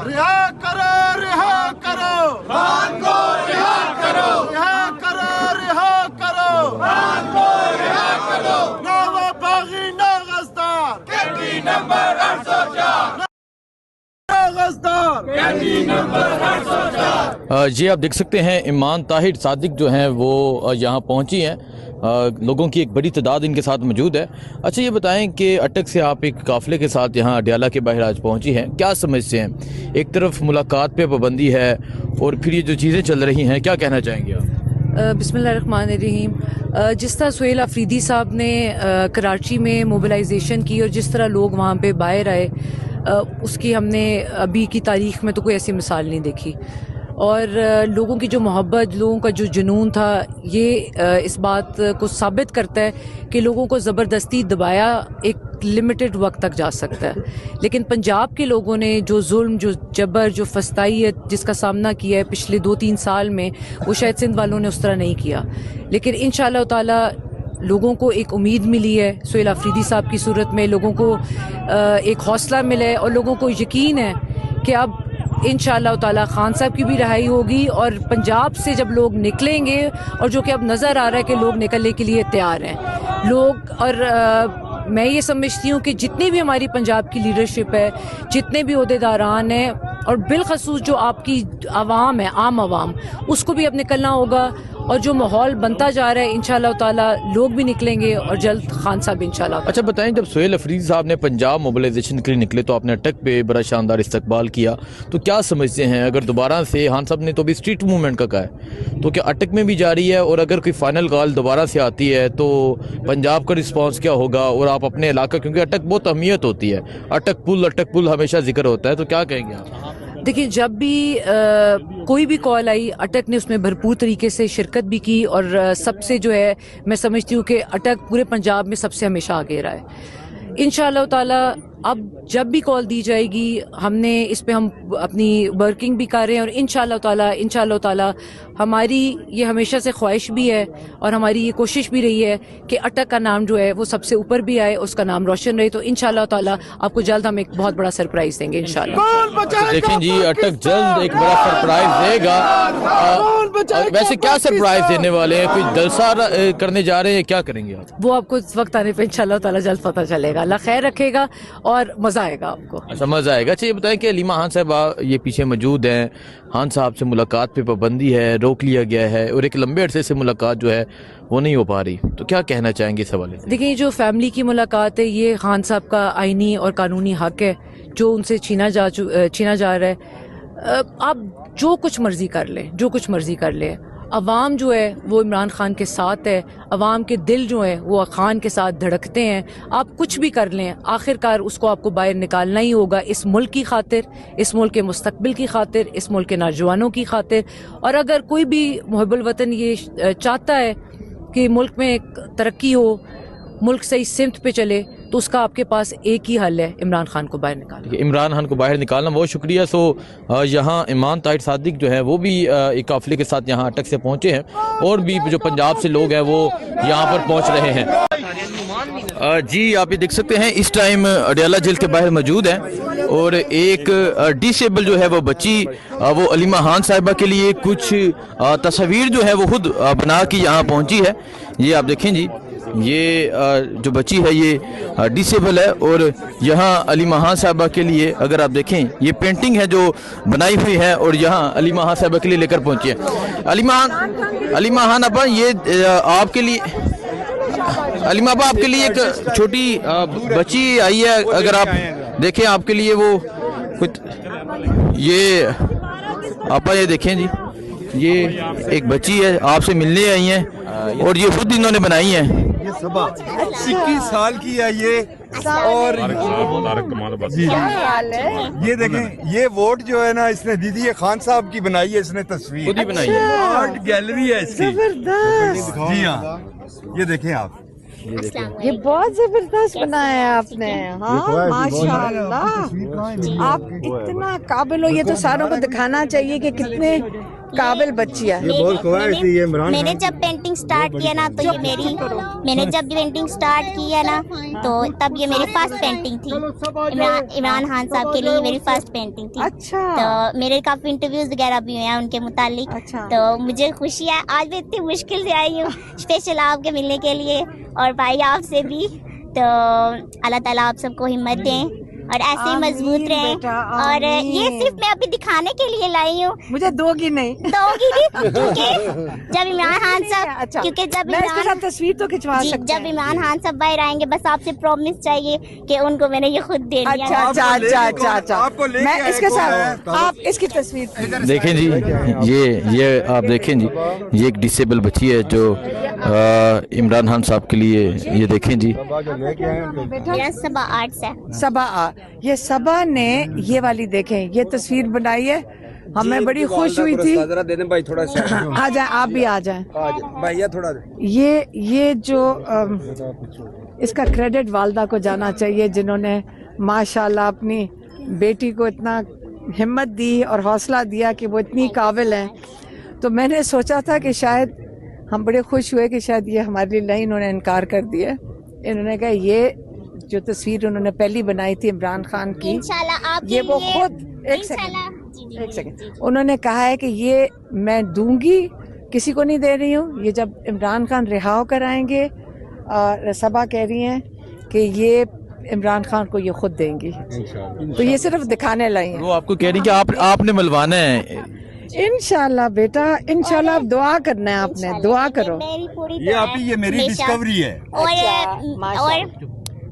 رہا کرو رہا کرو خان کو رہا کرو رہا کرو رہا کرو خان کو رہا کرو نہ وہ باغی نہ غزدار کینڈی نمبر 804 نہ غزدار کینڈی نمبر 804۔ جی آپ دیکھ سکتے ہیں ایمان طاہر صادق جو ہیں وہ یہاں پہنچی ہیں، لوگوں کی ایک بڑی تعداد ان کے ساتھ موجود ہے۔ اچھا یہ بتائیں کہ اٹک سے آپ ایک قافلے کے ساتھ یہاں اڈیالہ کے باہر آج پہنچی ہیں، کیا سمجھتے ہیں؟ ایک طرف ملاقات پہ پابندی ہے اور پھر یہ جو چیزیں چل رہی ہیں، کیا کہنا چاہیں گے آپ؟ بسم اللہ الرحمن الرحیم۔ جس طرح سہیل آفریدی صاحب نے کراچی میں موبلائزیشن کی اور جس طرح لوگ وہاں پہ باہر آئے، اس کی ہم نے ابھی کی تاریخ میں تو کوئی ایسی مثال نہیں دیکھی، اور لوگوں کی جو محبت، لوگوں کا جو جنون تھا، یہ اس بات کو ثابت کرتا ہے کہ لوگوں کو زبردستی دبایا ایک لمیٹڈ وقت تک جا سکتا ہے، لیکن پنجاب کے لوگوں نے جو ظلم، جو جبر، جو فسطائیت جس کا سامنا کیا ہے پچھلے 2-3 سال میں، وہ شاید سندھ والوں نے اس طرح نہیں کیا، لیکن انشاءاللہ تعالی لوگوں کو ایک امید ملی ہے سہیل آفریدی صاحب کی صورت میں، لوگوں کو ایک حوصلہ ملا ہے، اور لوگوں کو یقین ہے کہ اب انشاءاللہ تعالی خان صاحب کی بھی رہائی ہوگی، اور پنجاب سے جب لوگ نکلیں گے، اور جو کہ اب نظر آ رہا ہے کہ لوگ نکلنے کے لیے تیار ہیں لوگ، اور میں یہ سمجھتی ہوں کہ جتنی بھی ہماری پنجاب کی لیڈرشپ ہے، جتنے بھی عہدیداران ہیں، اور بالخصوص جو آپ کی عوام ہے، عام عوام، اس کو بھی اب نکلنا ہوگا، اور جو ماحول بنتا جا رہا ہے انشاءاللہ تعالی لوگ بھی نکلیں گے، اور جلد خان صاحب انشاءاللہ۔ اچھا بتائیں، جب سہیل آفریدی صاحب نے پنجاب موبلائزیشن کے لیے نکلے تو آپ نے اٹک پہ بڑا شاندار استقبال کیا، تو کیا سمجھتے ہیں اگر دوبارہ سے خان صاحب نے تو بھی اسٹریٹ موومنٹ کا کہا ہے، تو کیا اٹک میں بھی جاری ہے؟ اور اگر کوئی فائنل کال دوبارہ سے آتی ہے تو پنجاب کا رسپانس کیا ہوگا؟ اور آپ اپنے علاقہ، کیونکہ اٹک بہت اہمیت ہوتی ہے، اٹک پل ہمیشہ ذکر ہوتا ہے، تو کیا کہیں گے آپ؟ دیکھیں، جب بھی کوئی بھی کال آئی، اٹک نے اس میں بھرپور طریقے سے شرکت بھی کی، اور سب سے جو ہے میں سمجھتی ہوں کہ اٹک پورے پنجاب میں سب سے ہمیشہ آگے رہا ہے۔ انشاءاللہ تعالی اب جب بھی کال دی جائے گی، ہم نے اس پہ ہم اپنی ورکنگ بھی کر رہے ہیں، اور انشاءاللہ تعالی ہماری یہ ہمیشہ سے خواہش بھی ہے، اور ہماری یہ کوشش بھی رہی ہے کہ اٹک کا نام جو ہے وہ سب سے اوپر بھی آئے، اس کا نام روشن رہے، تو انشاءاللہ تعالی آپ کو جلد ہم ایک بہت بڑا سرپرائز دیں گے انشاءاللہ۔ دیکھیں جی، اٹک جلد ایک بڑا سرپرائز دے گا۔ ویسے کیا سرپرائز دینے والے ہیں؟ کوئی جلسہ کرنے جا رہے ہیں، کیا کریں گے آپ؟ وہ آپ کو اس وقت آنے پہ انشاءاللہ تعالی جلد پتہ چلے گا۔ اللہ خیر رکھے گا اور مزہ آئے گا آپ کو۔ اچھا، مزہ آئے گا۔ اچھا یہ بتائیں کہ علیمہ خان صاحبہ یہ پیچھے موجود ہیں، خان صاحب سے ملاقات پہ پابندی ہے، روک لیا گیا ہے، اور ایک لمبے عرصے سے ملاقات جو ہے وہ نہیں ہو پا رہی، تو کیا کہنا چاہیں گے اس حوالے سے؟ دیکھیں، جو فیملی کی ملاقات ہے یہ خان صاحب کا آئینی اور قانونی حق ہے جو ان سے چھینا جا رہا ہے۔ آپ جو کچھ مرضی کر لیں، جو کچھ مرضی کر لیں، عوام جو ہے وہ عمران خان کے ساتھ ہے، عوام کے دل جو ہیں وہ خان کے ساتھ دھڑکتے ہیں، آپ کچھ بھی کر لیں، آخر کار اس کو آپ کو باہر نکالنا ہی ہوگا، اس ملک کی خاطر، اس ملک کے مستقبل کی خاطر، اس ملک کے نوجوانوں کی خاطر۔ اور اگر کوئی بھی محب الوطن یہ چاہتا ہے کہ ملک میں ترقی ہو، ملک صحیح سمت پہ چلے، تو اس کا آپ کے پاس ایک ہی حل ہے، عمران خان کو باہر نکالنا۔ عمران خان کو باہر نکالنا۔ بہت شکریہ۔ یہاں ایمان طاہر صادق جو ہے وہ بھی ایک قافلے کے ساتھ یہاں اٹک سے پہنچے ہیں، اور بھی جو پنجاب سے لوگ ہیں وہ یہاں پر پہنچ رہے ہیں۔ جی آپ یہ دیکھ سکتے ہیں اس ٹائم اڈیالہ جیل کے باہر موجود ہیں، اور ایک ڈسیبل جو ہے وہ بچی، وہ علیمہ خان صاحبہ کے لیے کچھ تصاویر جو ہے وہ خود بنا کے یہاں پہنچی ہے۔ یہ آپ دیکھیں جی، یہ جو بچی ہے یہ ڈسیبل ہے، اور یہاں علیمہ خان صاحبہ کے لیے اگر آپ دیکھیں یہ پینٹنگ ہے جو بنائی ہوئی ہے، اور یہاں علیمہ خان صاحبہ کے لیے لے کر پہنچی ہے۔ علیمہ خان ابا، یہ آپ کے لیے، علیمہ ابا آپ کے لیے ایک چھوٹی بچی آئی ہے، اگر آپ دیکھیں آپ کے لیے وہ کچھ، یہ آپا یہ دیکھیں جی، یہ ایک بچی ہے آپ سے ملنے آئی ہیں، اور یہ خود انہوں نے بنائی ہیں۔ 21 سال کی ہے یہ، اور یہ دیکھیں، یہ ووٹ جو ہے نا اس نے دی ہے، خان صاحب کی بنائی ہے اس نے تصویر، خود ہی بنائی ہے، آرٹ گیلری ہے اس کی۔ جی ہاں، یہ دیکھیں آپ، یہ بہت زبردست بنایا ہے آپ نے۔ ہاں ماشاءاللہ، آپ اتنا قابل ہو، یہ تو ساروں کو دکھانا چاہیے کہ کتنے काबिल बच्ची है। ये बहुत ख्वाहिश थी ये इमरान मैंने खान जब पेंटिंग स्टार्ट किया ना तो ये मेरी मैंने जब पेंटिंग स्टार्ट किया ना तो तब ये मेरी फर्स्ट पेंटिंग थी। इमरान खान साहब के लिए मेरी फर्स्ट पेंटिंग थी। अच्छा। तो मेरे काफी इंटरव्यूज वगैरह भी हुए हैं उनके मुतालिक। अच्छा। तो मुझे खुशी है, आज मैं इतनी मुश्किल से आई हूँ स्पेशल आपके मिलने के लिए और भाई आपसे भी। तो अल्लाह ताला आप सबको हिम्मत दें और ऐसे ही मजबूत रहें। बेटा, और ये आमीन। सिर्फ मैं अभी दिखाने के लिए लाई हूँ, मुझे दोगी नहीं। दोगी नहीं, क्योंकि जब इमरान खान साहब अच्छा, क्योंकि जब मैं इसके इमरान साथ तस्वीर तो खिंचवा जी, सकते जब हैं। इमरान खान साहब बाहर आएंगे बस आपसे प्रॉमिस चाहिए कि उनको मैंने ये खुद दे दिया। अच्छा अच्छा अच्छा अच्छा अच्छा आपको लेके मैं आए इसके कौन है? साथ आप इसकी तस्वीर देखें जी, ये आप देखें जी, ये एक डिसेबल बच्ची है जो इमरान खान साहब के लिए, ये देखें जी। मेरा सबा आर्ट्स है। सबा ये सबा ने ये वाली देखें ये तस्वीर बनाई है, हमें बड़ी खुश हुई थी। दे दें भाई थोड़ा सा आ जाए आप भी आ जाएं। भैया थोड़ा ये जो इसका क्रेडिट वालदा को जाना चाहिए जिन्होंने माशाल्लाह अपनी बेटी को इतना हिम्मत दी और हौसला दिया कि वो इतनी काबिल है। तो मैंने सोचा था कि शायद हम बड़े खुश हुए कि शायद ये हमारे लिए नहीं, इन्होंने इनकार कर दिया। इन्होंने कहा ये जो तस्वीर उन्होंने पहली बनाई थी इमरान खान की, इंशाल्लाह आपके ये वो लिए खुद एक इंशाल्लाह सेकंड एक सेकंड उन्होंने कहा है कि ये मैं दूंगी, किसी को नहीं दे रही हूँ। ये जब इमरान खान रिहा होकर आएंगे और सबा कह रही हैं कि ये इमरान खान को ये खुद देंगी। तो ये सिर्फ दिखाने लाई हैं। वो आपको कह रही कि आपने मिलवाना है। इंशाल्लाह बेटा, इंशाल्लाह आप दुआ करना है, आपने दुआ करो। मेरी पूरी ये दुआ आप ही, ये मेरी हमेशा। डिस्कवरी है।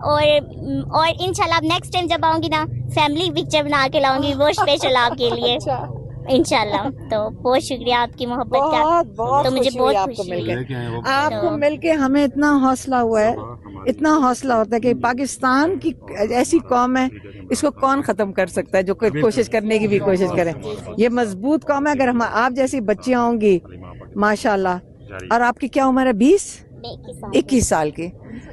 और इंशाल्लाह नेक्स्ट टाइम जब आऊंगी ना फैमिली पिक्चर बना के लाऊंगी वो स्पेशल आपके लिए इंशाल्लाह। तो बहुत शुक्रिया आपकी मोहब्बत का। बहुत तो मुझे खुशी हुई बहुत आपको खुशी मिलकर। आपको मिलके हमें इतना हौसला हुआ है, इतना हौसला होता है कि पाकिस्तान की ऐसी कौम है, इसको कौन खत्म कर सकता है जो कोई कोशिश करने की भी कोशिश करे। ये मजबूत कौम है। अगर हम आप जैसी बच्चियां होंगी माशाल्लाह। और आपकी क्या उम्र है? 21 साल की।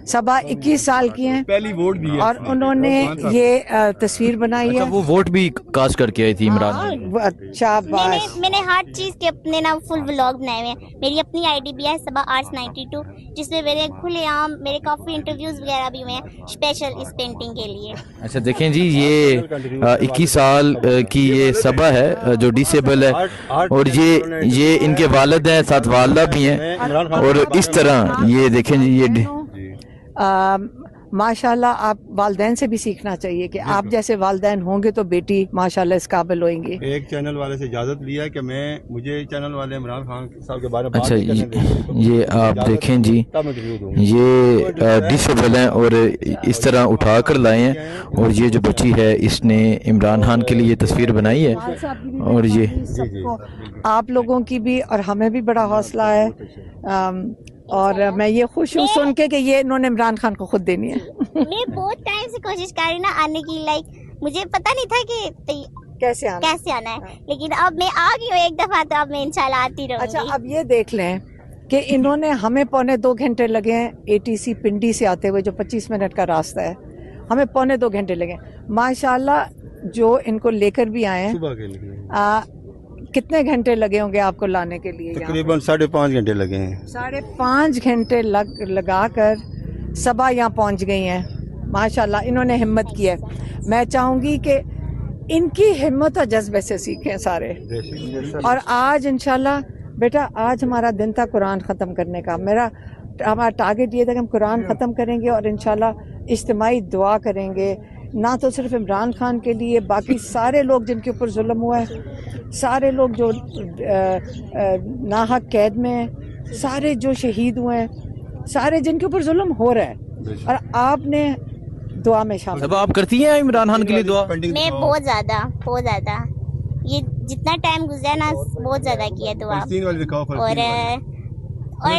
सबा 21 साल की हैं पहली वोट दी है और उन्होंने ये तस्वीर बनाई अच्छा, है। वो वोट भी कास्ट करके आई थी इमरान खान। अच्छा बात मैंने हर चीज के अपने ना फुल व्लॉग बनाए हुए हैं। मेरी अपनी आईडी भी है सबा आर्ट्स 92 जिसमें मेरे खुलेआम मेरे काफी इंटरव्यूज वगैरह भी हुए हैं स्पेशल इस पेंटिंग के लिए। अच्छा देखें जी, ये 21 साल की ये सबा है जो डिसेबल है और ये इनके वालिद हैं, साथ वालदा भी हैं। और इस तरह ये देखें जी, ये माशाल्लाह आप वालदैन से भी सीखना चाहिए कि आप जैसे वालदैन होंगे तो बेटी माशाल्लाह इस काबिल होंगी। एक चैनल वाले से इजाजत लिया कि मुझे चैनल वाले इमरान खान साहब के बारे में अच्छा ये आप देखें जी, ये डिसेबल हैं और इस तरह उठा कर लाए हैं। और ये जो बच्ची है इसने इमरान खान के लिए तस्वीर बनाई है। और ये आप लोगों की भी और हमें भी बड़ा हौसला है। और मैं ये खुश हूँ सुन के कि ये इन्होंने इमरान खान को खुद देनी है। मैं बहुत टाइम से कोशिश कर रही ना आने की, मुझे पता नहीं था कि कैसे आना है, लेकिन अब मैं आ गई हूँ एक दफा, तो अब मैं इंशाल्लाह आती रहूंगी। अच्छा अब ये देख लें कि इन्होंने हमें 2.25 घंटे लगे हैं ATC पिंडी से आते हुए, जो 25 मिनट का रास्ता है, हमें 2.25 घंटे लगे। माशाल्लाह जो इनको लेकर भी आए हैं, कितने घंटे लगे होंगे आपको लाने के लिए? तकरीबन 5.5 घंटे लगे हैं। 5.5 घंटे लगा कर सबा यहाँ पहुँच गई हैं। माशाल्लाह इन्होंने हिम्मत की है। मैं चाहूँगी कि इनकी हिम्मत और जज्बे से सीखें सारे। और आज इंशाल्लाह बेटा, आज हमारा दिन था कुरान ख़त्म करने का। हमारा टारगेट ये था कि हम कुरान ख़त्म करेंगे और इंशाल्लाह इज्तिमाई दुआ करेंगे, ना तो सिर्फ इमरान खान के लिए, बाकी सारे लोग जिनके ऊपर जुल्म हुआ है, सारे लोग जो नाहक कैद में हैं, सारे जो शहीद हुए हैं, सारे जिनके ऊपर जुल्म हो रहा है, और आपने दुआ में शामिल। अब आप करती हैं इमरान खान के लिए दुआ? मैं बहुत ज्यादा ये जितना टाइम गुजरा ना बहुत ज्यादा किया दुआ। और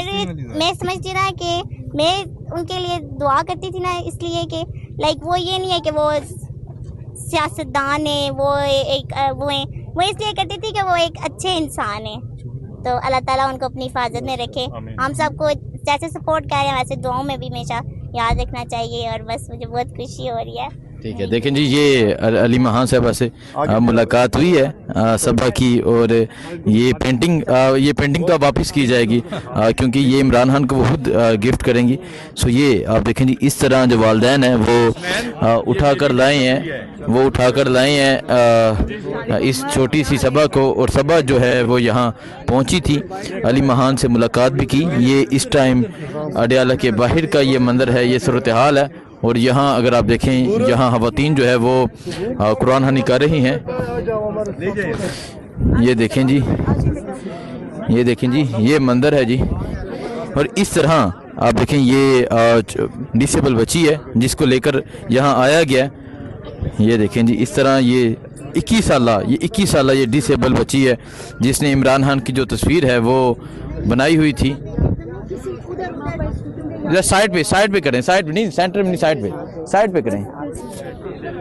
मैं समझती ना कि मैं उनके लिए दुआ करती थी ना, इसलिए कि वो ये नहीं है कि वो सियासतदान है, वो इसलिए करती थी कि वो एक अच्छे इंसान है। तो अल्लाह ताला उनको अपनी हिफाजत में रखे। हम सबको जैसे सपोर्ट कर रहे हैं वैसे दुआओं में भी हमेशा याद रखना चाहिए। और बस मुझे बहुत खुशी हो रही है ठीक है, देखें जी ये अली महान साहबा से मुलाकात हुई है सभा की, और ये पेंटिंग तो वापस की जाएगी क्योंकि ये इमरान खान को वो खुद गिफ्ट करेंगी। सो ये आप देखें जी इस तरह जो वालिदैन हैं वो उठा कर लाए हैं इस छोटी सी सभा को, और सभा जो है वो यहाँ पहुँची थी, अली महान से मुलाकात भी की। ये इस टाइम अडियाला के बाहर का ये मंदिर है, ये सूरत हाल है। और यहाँ अगर आप देखें यहाँ ख़वातीन जो है वो कुरान खानी कर रही हैं। ये देखें जी ये मंदिर है जी। और इस तरह आप देखें ये डिसेबल बच्ची है जिसको लेकर यहाँ आया गया। ये देखें जी इस तरह ये 21 साल ये डिसेबल बच्ची है जिसने इमरान खान की जो तस्वीर है वो बनाई हुई थी। साइड पे करें, साइड पे नहीं, सेंटर में नहीं, साइड पे करें।